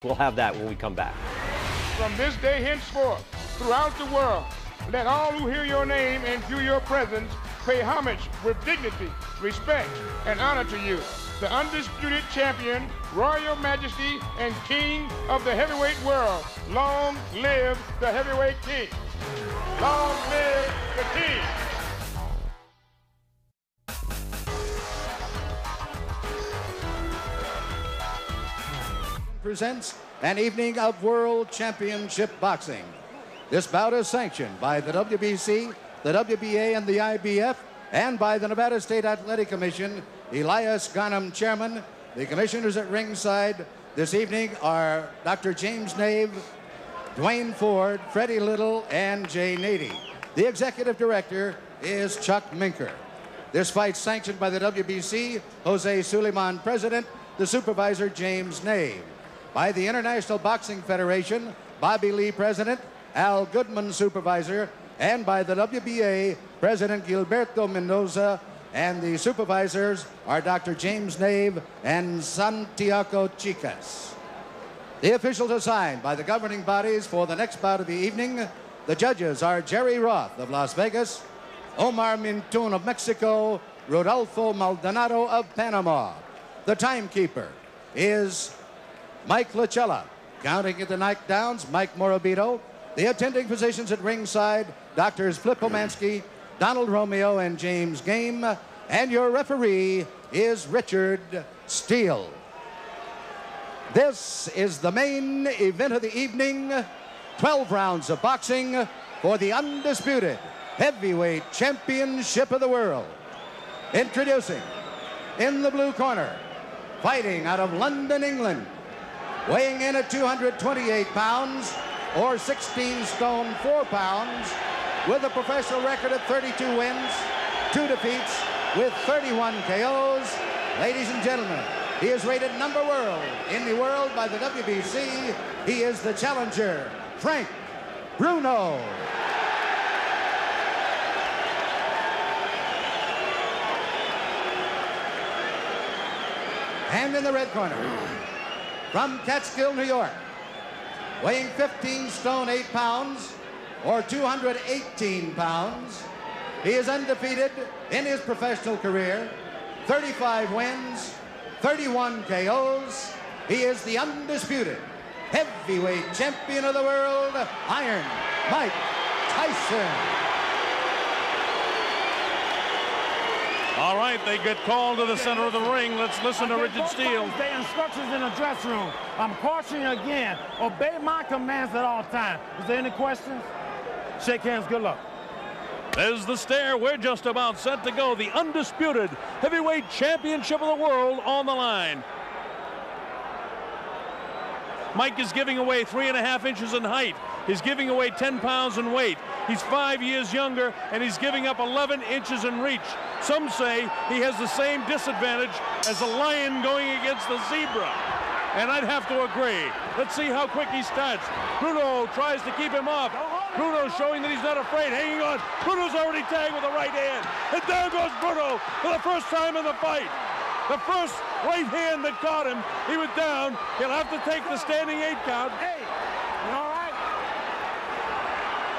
We'll have that when we come back. From this day henceforth, throughout the world, let all who hear your name and feel your presence pay homage with dignity, respect, and honor to you, the undisputed champion, royal majesty, and king of the heavyweight world. Long live the heavyweight king. Long live the king. Presents an evening of World Championship Boxing. This bout is sanctioned by the WBC, the WBA, and the IBF, and by the Nevada State Athletic Commission. Elias Garnham, chairman. The commissioners at ringside this evening are Dr. James Nave, Dwayne Ford, Freddie Little, and Jay Nady. The executive director is Chuck Minker. This fight sanctioned by the WBC, Jose Suleiman, president, the supervisor, James Nave. By the International Boxing Federation, Bobby Lee, president, Al Goodman, supervisor, and by the WBA, President Gilberto Mendoza, and the supervisors are Dr. James Nave and Santiago Chicas. The officials assigned by the governing bodies for the next bout of the evening. The judges are Jerry Roth of Las Vegas, Omar Mintun of Mexico, Rodolfo Maldonado of Panama. The timekeeper is Mike Lachella. Counting at the knockdowns, Mike Morabito. The attending physicians at ringside, Doctors Flip Omansky, Donald Romeo, and James Game. And your referee is Richard Steele. This is the main event of the evening. 12 rounds of boxing for the undisputed heavyweight championship of the world. Introducing, in the blue corner, fighting out of London, England, weighing in at 228 pounds, or 16 stone 4 pounds, with a professional record of 32 wins, 2 defeats, with 31 KOs. Ladies and gentlemen, he is rated number world in the world by the WBC. He is the challenger, Frank Bruno. And in the red corner, from Catskill, New York, weighing 15 stone 8 pounds, or 218 pounds. He is undefeated in his professional career, 35 wins, 31 KOs. He is the undisputed heavyweight champion of the world, Iron Mike Tyson. All right, they get called to the center of the ring. Let's listen to Richard Steele. The instructions in the dressing room. I'm cautioning you again. Obey my commands at all times. Is there any questions? Shake hands. Good luck. There's the stare. We're just about set to go. The undisputed heavyweight championship of the world on the line. Mike is giving away 3.5 inches in height. He's giving away 10 pounds in weight. He's 5 years younger, and he's giving up 11 inches in reach. Some say he has the same disadvantage as a lion going against a zebra. And I'd have to agree. Let's see how quick he starts. Bruno tries to keep him off. Bruno showing that he's not afraid, hanging on. Bruno's already tagged with a right hand. And there goes Bruno for the first time in the fight. The first right hand that caught him, he was down. He'll have to take the standing 8 count. Hey, you all right?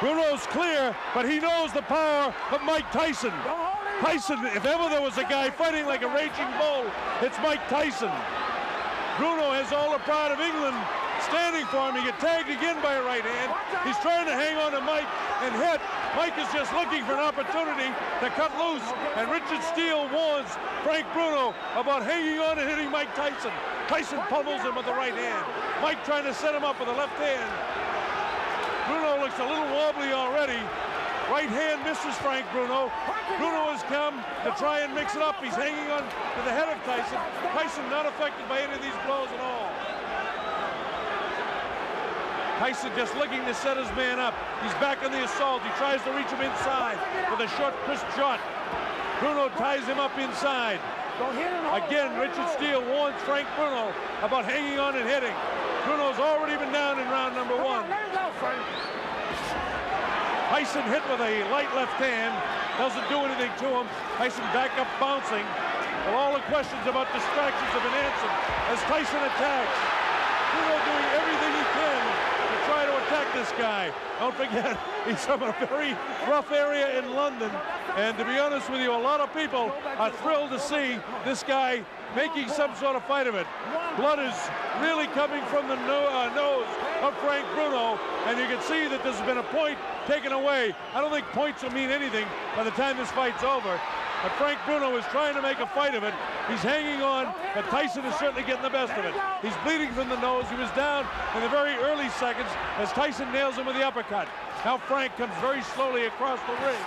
Bruno's clear, but he knows the power of Mike Tyson. Tyson, if ever there was a guy fighting like a raging bull, it's Mike Tyson. Bruno has all the pride of England standing for him. He get tagged again by a right hand. He's trying to hang on to Mike and hit. Mike is just looking for an opportunity to cut loose. And Richard Steele warns Frank Bruno about hanging on and hitting Mike Tyson. Tyson pummels him with the right hand. Mike trying to set him up with the left hand. Bruno looks a little wobbly already. Right hand misses Frank Bruno. Bruno has come to try and mix it up. He's hanging on to the head of Tyson. Tyson not affected by any of these blows at all. Tyson just looking to set his man up. He's back on the assault. He tries to reach him inside with a short, crisp shot. Bruno ties him up inside. Again, Richard Steele warns Frank Bruno about hanging on and hitting. Bruno's already been down in round number 1. Tyson hit with a light left hand. Doesn't do anything to him. Tyson back up bouncing. Well, all the questions about distractions have been answered as Tyson attacks. Bruno doing everything guy. Don't forget, he's from a very rough area in London. And to be honest with you, a lot of people are thrilled to see this guy making some sort of fight of it. Blood is really coming from the nose of Frank Bruno, and you can see that there's been a point taken away. I don't think points will mean anything by the time this fight's over. But Frank Bruno is trying to make a fight of it. He's hanging on, but Tyson is certainly getting the best of it. He's bleeding from the nose. He was down in the very early seconds as Tyson nails him with the uppercut. Now Frank comes very slowly across the ring.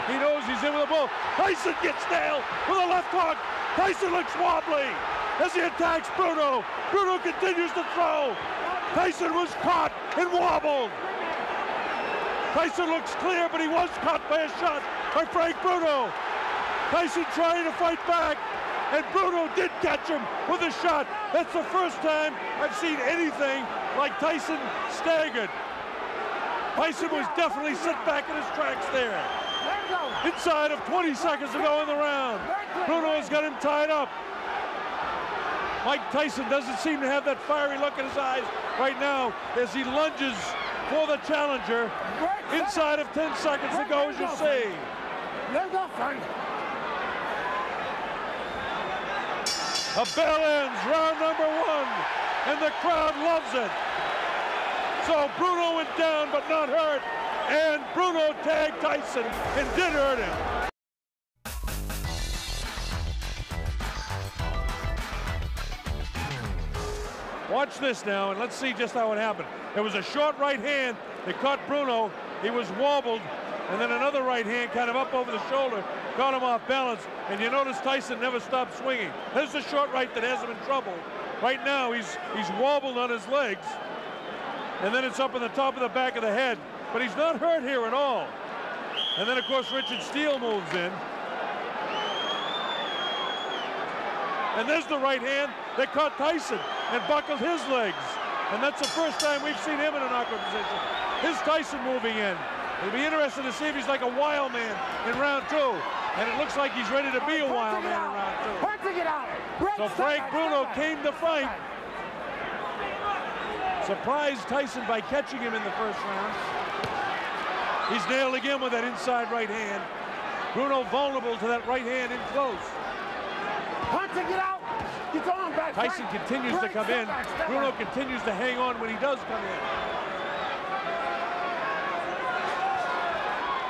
He knows he's in with a bull. Tyson gets nailed with a left hook. Tyson looks wobbly as he attacks Bruno. Bruno continues to throw. Tyson was caught and wobbled. Tyson looks clear, but he was caught by a shot by Frank Bruno. Tyson trying to fight back, and Bruno did catch him with a shot. That's the first time I've seen anything like Tyson staggered. Tyson was definitely set back in his tracks there. Inside of 20 seconds to go in the round. Bruno has got him tied up. Mike Tyson doesn't seem to have that fiery look in his eyes right now as he lunges for the challenger. Inside of 10 seconds to go, as you see. A bell ends round number 1, and the crowd loves it. So Bruno went down but not hurt, and Bruno tagged Tyson and did hurt him. Watch this now, and let's see just how it happened. There was a short right hand that caught Bruno. He was wobbled, and then another right hand kind of up over the shoulder caught him off balance, and you notice Tyson never stopped swinging. There's the short right that has him in trouble. Right now, he's wobbled on his legs, and then it's up in the top of the back of the head, but he's not hurt here at all. And then, of course, Richard Steele moves in. And there's the right hand that caught Tyson and buckled his legs. And that's the first time we've seen him in an awkward position. Here's Tyson moving in. It'll be interesting to see if he's like a wild man in round 2. And it looks like he's ready to be a wild man in round 2. So Frank Bruno came to fight. Surprised Tyson by catching him in the first round. He's nailed again with that inside right hand. Bruno vulnerable to that right hand in close. Tyson continues to come in. Bruno continues to hang on when he does come in.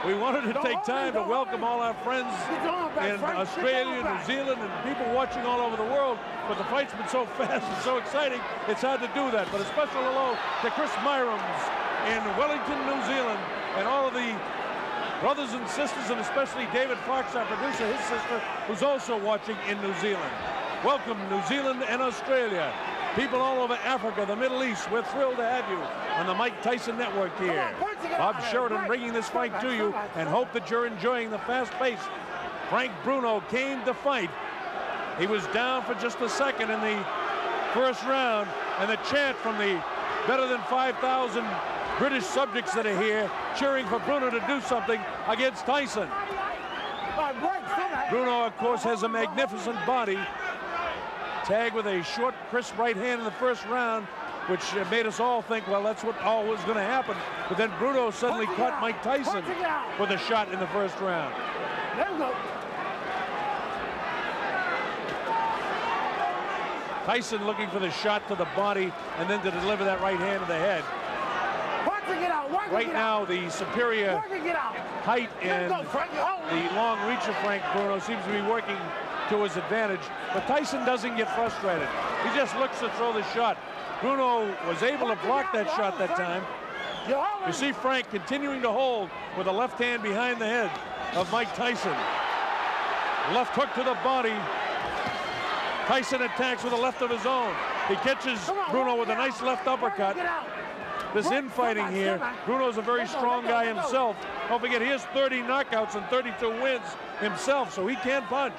We wanted to take time to welcome all our friends in Australia, New Zealand, and people watching all over the world, but the fight's been so fast and so exciting, it's hard to do that. But a special hello to Chris Myrams in Wellington, New Zealand, and all of the brothers and sisters, and especially David Fox, our producer, his sister, who's also watching in New Zealand. Welcome, New Zealand and Australia. People all over Africa, the Middle East, we're thrilled to have you on the Mike Tyson Network here. Bob Sheridan bringing this fight to you, and hope that you're enjoying the fast pace. Frank Bruno came to fight. He was down for just a second in the first round, and the chant from the better than 5,000 British subjects that are here cheering for Bruno to do something against Tyson. Bruno, of course, has a magnificent body. Tagged with a short, crisp right hand in the first round, which made us all think, well, that's what all was going to happen. But then Bruno suddenly caught Mike Tyson with a shot in the first round. Tyson looking for the shot to the body and then to deliver that right hand to the head. Right now, the superior height and the long reach of Frank Bruno seems to be working to his advantage, but Tyson doesn't get frustrated. He just looks to throw the shot. Bruno was able to block that shot that time. You see Frank continuing to hold with a left hand behind the head of Mike Tyson. Left hook to the body. Tyson attacks with a left of his own. He catches Bruno with a nice left uppercut. This infighting here, Bruno's a very strong guy himself. Don't forget, he has 30 knockouts and 32 wins himself, so he can punch.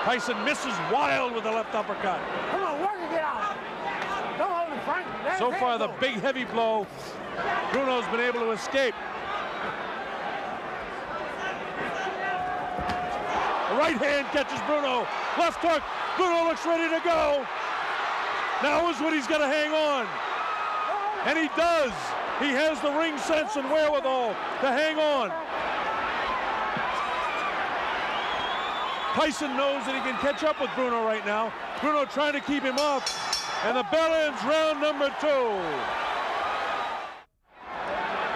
Tyson misses wild with the left uppercut. Come on, work it out. Don't hold it, Frank. So far, the big heavy blow, Bruno's been able to escape. The right hand catches Bruno. Left hook. Bruno looks ready to go. Now is when he's got to hang on. And he does. He has the ring sense and wherewithal to hang on. Tyson knows that he can catch up with Bruno right now. Bruno trying to keep him off. And the bell ends round number 2.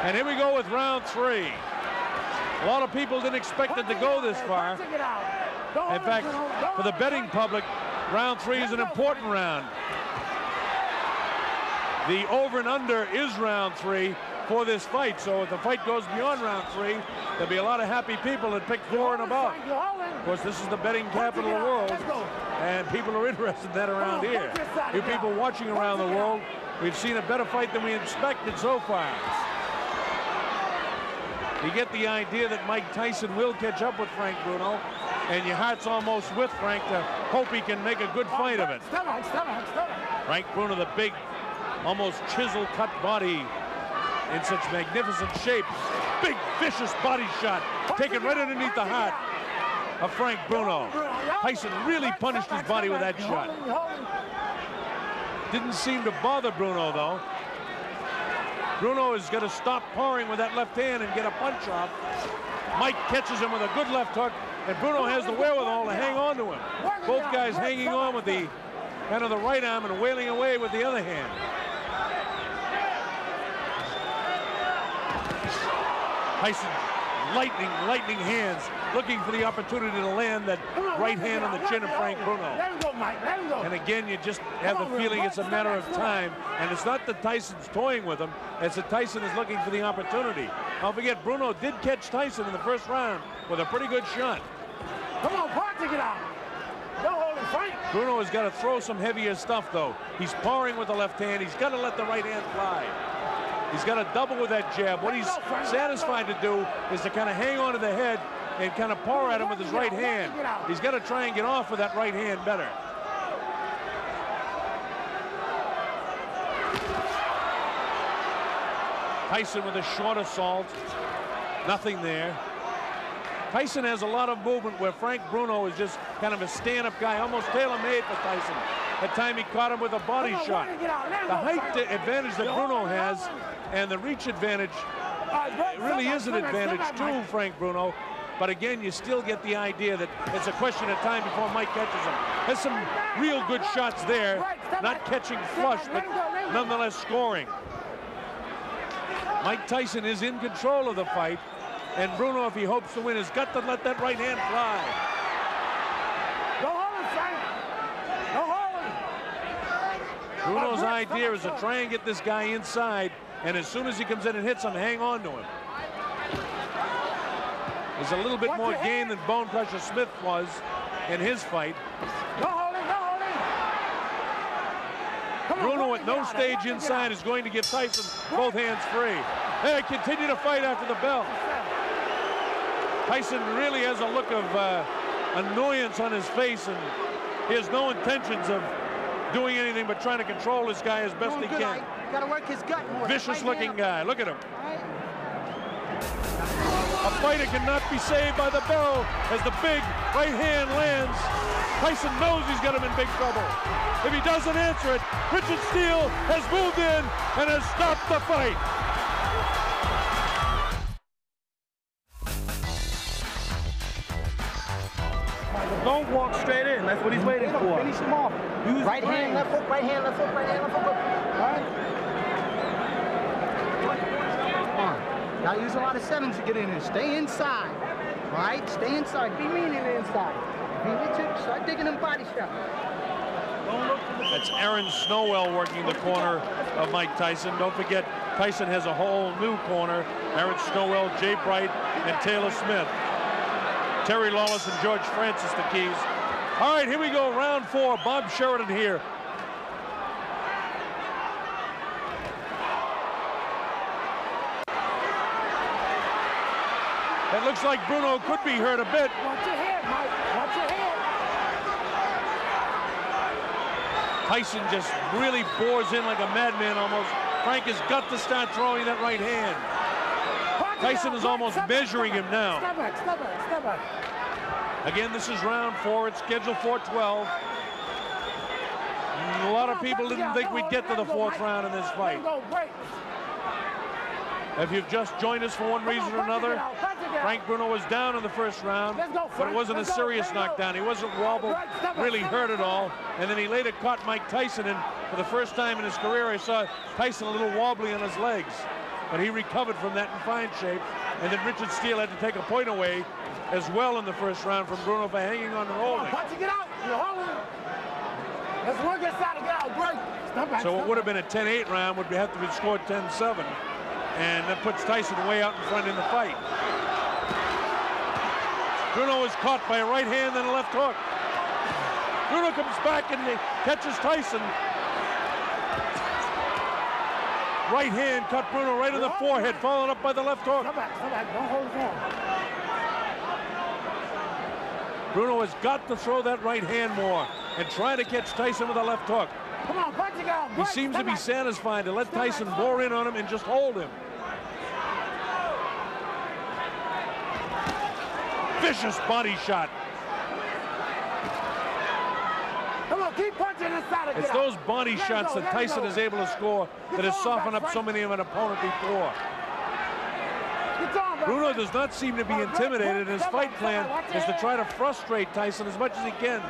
And here we go with round 3. A lot of people didn't expect it to go this far. In fact, for the betting public, round 3 is an important round. The over and under is round 3 for this fight. So if the fight goes beyond round 3, there'll be a lot of happy people that pick 4 and above. Of course, this is the betting capital of the world, and people are interested in that around here. You people watching around the world, we've seen a better fight than we expected so far. You get the idea that Mike Tyson will catch up with Frank Bruno, and your heart's almost with Frank to hope he can make a good fight of it. Frank Bruno, the big, almost chisel-cut body in such magnificent shape. Big, vicious body shot, taken right underneath the heart of Frank Bruno. Tyson really punished his body with that shot. Didn't seem to bother Bruno, though. Bruno is going to stop powering with that left hand and get a punch off. Mike catches him with a good left hook, and Bruno has the wherewithal to hang on to him. Both guys hanging on with the kind of the right arm and wailing away with the other hand. Tyson, lightning hands, looking for the opportunity to land that right hand on the chin of Frank Bruno. Let him go, Mike. Let him go. And again, you just have the feeling it's a matter of time. And it's not that Tyson's toying with him, it's that Tyson is looking for the opportunity. Don't forget, Bruno did catch Tyson in the first round with a pretty good shot. Come on, Park, it out. Don't hold him, Frank. Bruno has got to throw some heavier stuff, though. He's powering with the left hand. He's got to let the right hand fly. He's got to double with that jab. What he's satisfied to do is to kind of hang on to the head and kind of power at him with his right hand. He's got to try and get off with that right hand better. Tyson with a short assault. Nothing there. Tyson has a lot of movement where Frank Bruno is just kind of a stand-up guy, almost tailor-made for Tyson. That time he caught him with a body shot. The height advantage that Bruno has and the reach advantage really is an advantage to Frank Bruno. But again, you still get the idea that it's a question of time before Mike catches him. Has some real good shots there, not catching flush, but nonetheless scoring. Mike Tyson is in control of the fight, and Bruno, if he hopes to win, has got to let that right hand fly. Don't hold him, Frank. Don't hold him. Bruno's idea is to try and get this guy inside, and as soon as he comes in and hits him, hang on to him. There's a little bit more game than Bone Crusher Smith was in his fight. Don't hold him, don't hold him. Bruno at no stage inside is going to give Tyson both hands free. They continue to fight after the bell. Tyson really has a look of annoyance on his face, and he has no intentions of doing anything but trying to control this guy as best he can. Got to work his gut more. Vicious-looking guy. Look at him. A fighter cannot be saved by the bell as the big right hand lands. Tyson knows he's got him in big trouble. If he doesn't answer it, Richard Steele has moved in and has stopped the fight. Don't walk straight in. That's what he's waiting for. Finish him off. Use right hand, left hook, right hand, left hook, right hand, left hook. All right. Come on. Gotta use a lot of sevens to get in there. Stay inside. All right? Stay inside. Be mean in the inside. Start digging them body shots. That's Aaron Snowell working the corner of Mike Tyson. Don't forget, Tyson has a whole new corner. Aaron Snowell, Jay Bright, and Taylor Smith. Terry Lawless and George Francis, the keys. All right, here we go, round 4. Bob Sheridan here. It looks like Bruno could be hurt a bit. Watch your head, Mike. Watch your head. Tyson just really bores in like a madman almost. Frank has got to start throwing that right hand. Tyson is almost measuring him now. Step back, step back, step back. Again, this is round 4. It's scheduled for 12. A lot of people didn't think we'd get to the 4th round in this fight. If you've just joined us for one reason or another, Frank Bruno was down in the 1st round, but it wasn't a serious knockdown. He wasn't wobbled, really hurt at all, and then he later caught Mike Tyson, and for the first time in his career, I saw Tyson a little wobbly on his legs, but he recovered from that in fine shape, and then Richard Steele had to take a point away as well in the 1st round from Bruno for hanging on and holding. Get out. You're holding. Let's work inside and get out. Great. So it would have been a 10-8 round, would have to be scored 10-7. And that puts Tyson way out in front in the fight. Bruno is caught by a right hand and a left hook. Bruno comes back and catches Tyson. Right hand cut Bruno right in the forehead, followed up by the left hook. Come back. Don't hold his hand. Bruno has got to throw that right hand more and try to catch Tyson with a left hook. Come on, punch it out. He seems to be satisfied to let Tyson bore in on him and just hold him. Vicious body shot. Come on, keep punching inside of it. It's those body shots that Tyson is able to score that has softened up so many of an opponent before. Bruno does not seem to be intimidated, and his fight plan is to try to frustrate Tyson as much as he can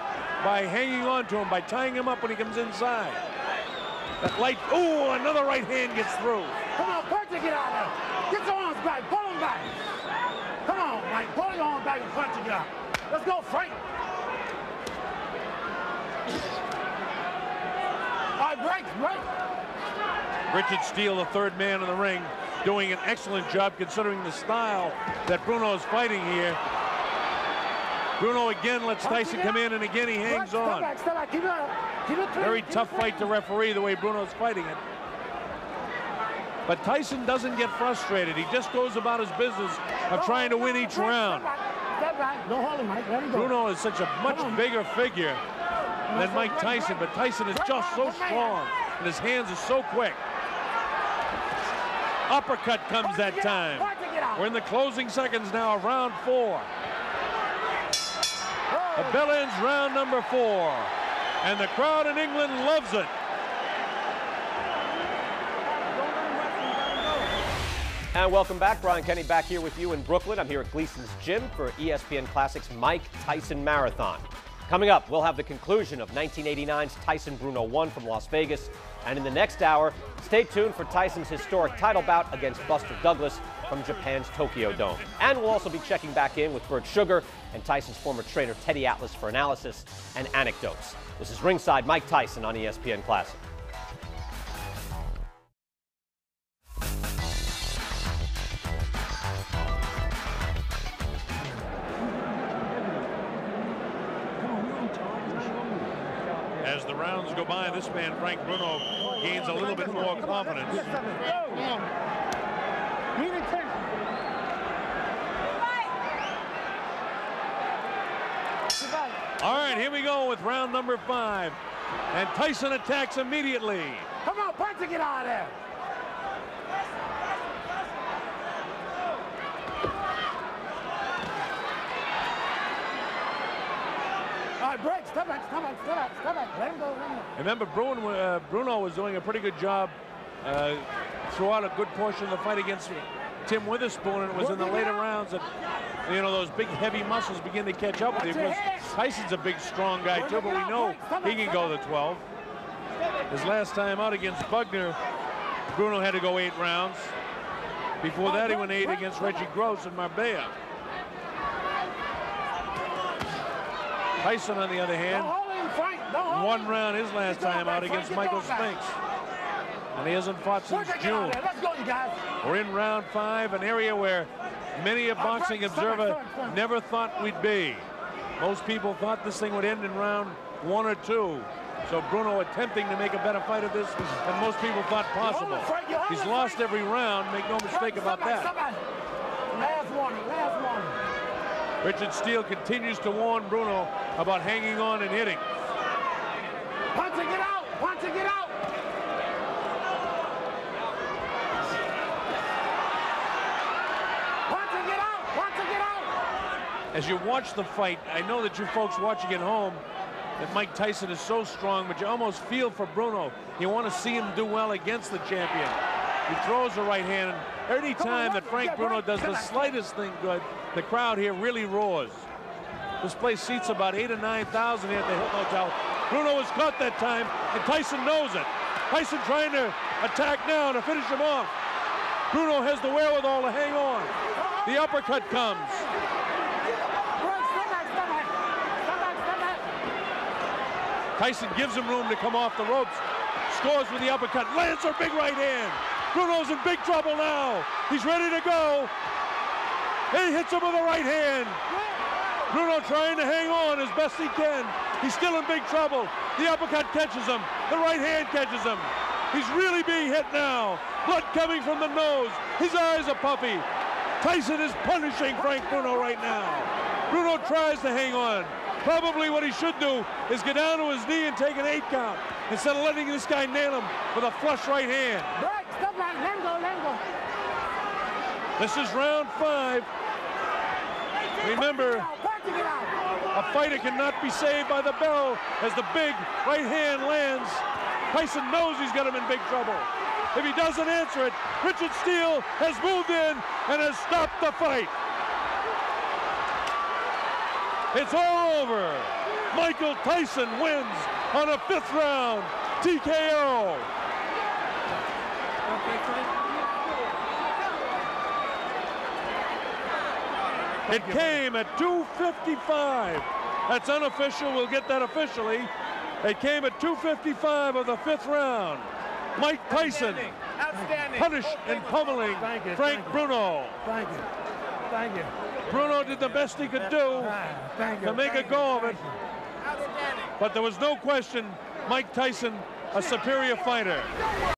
by hanging on to him, by tying him up when he comes inside. That light, ooh, another right hand ges through. Come on, punch it, get out of there. Get your arms back, pull them back. Come on, Mike, pull your arms back and punch it, get out. Let's go, Frank. All right, break. Richard Steele, the 3rd man in the ring, doing an excellent job considering the style that Bruno is fighting here. Bruno again lets Tyson come in, and again he hangs on. Very tough fight to referee the way Bruno's fighting it. But Tyson doesn't get frustrated. He just goes about his business of trying to win each round. Bruno is such a much bigger figure than Mike Tyson, but Tyson is just so strong, and his hands are so quick. Uppercut comes that time. We're in the closing seconds now of round 4. The bell ends round number 4, and the crowd in England loves it. And welcome back. Brian Kenny back here with you in Brooklyn. I'm here at Gleason's Gym for ESPN Classic's Mike Tyson Marathon. Coming up, we'll have the conclusion of 1989's Tyson Bruno 1 from Las Vegas. And in the next hour, stay tuned for Tyson's historic title bout against Buster Douglas from Japan's Tokyo Dome. And we'll also be checking back in with Bert Sugar and Tyson's former trainer Teddy Atlas for analysis and anecdotes. This is Ringside Mike Tyson on ESPN Classic. As the rounds go by, this man, Frank Bruno, gains a little bit more confidence. All right, here we go with round number 5. And Tyson attacks immediately. Come on, punch to get out of there. All right, break. Step back. Let him go. Remember, Bruno was doing a pretty good job throughout a good portion of the fight against Tim Witherspoon, and it was in the later rounds that, you know, those big, heavy muscles begin to catch up with him. Tyson's a big, strong guy, too, but we know he can go to 12. His last time out against Bugner, Bruno had to go 8 rounds. Before that, he went 8 against Reggie Gross in Marbella. Tyson, on the other hand, 1 round his last time out against Michael Spinks. And he hasn't fought since June. We're in round 5, an area where many a boxing observer never thought we'd be. Most people thought this thing would end in round 1 or 2. So Bruno attempting to make a better fight of this than most people thought possible. He's lost every round, make no mistake about that. Last warning. Richard Steele continues to warn Bruno about hanging on and hitting. Punch it, get out! As you watch the fight, I know that you folks watching at home that Mike Tyson is so strong, but you almost feel for Bruno. You want to see him do well against the champion. He throws the right hand, and any time that Frank Bruno does the slightest thing good, the crowd here really roars. This place seats about 8,000 or 9,000 here at the Hilton Hotel. Bruno was caught that time, and Tyson knows it. Tyson trying to attack now to finish him off. Bruno has the wherewithal to hang on. The uppercut comes. Tyson gives him room to come off the ropes. Scores with the uppercut. Lands a big right hand. Bruno's in big trouble now. He's ready to go. He hits him with a right hand. Bruno trying to hang on as best he can. He's still in big trouble. The uppercut catches him. The right hand catches him. He's really being hit now. Blood coming from the nose. His eyes are puffy. Tyson is punishing Frank Bruno right now. Bruno tries to hang on. Probably what he should do is get down to his knee and take an 8 count instead of letting this guy nail him with a flush right hand. This is round 5. Remember, a fighter cannot be saved by the bell as the big right hand lands. Tyson knows he's got him in big trouble. If he doesn't answer it, Richard Steele has moved in and has stopped the fight. It's all over. Michael Tyson wins on a 5th round TKO. It came at 2:55. That's unofficial. We'll get that officially. It came at 2:55 of the 5th round. Mike Tyson punished and pummeling Frank Bruno. Thank you. Thank you. Bruno did the best he could do to make a go of it. But there was no question Mike Tyson, a superior fighter.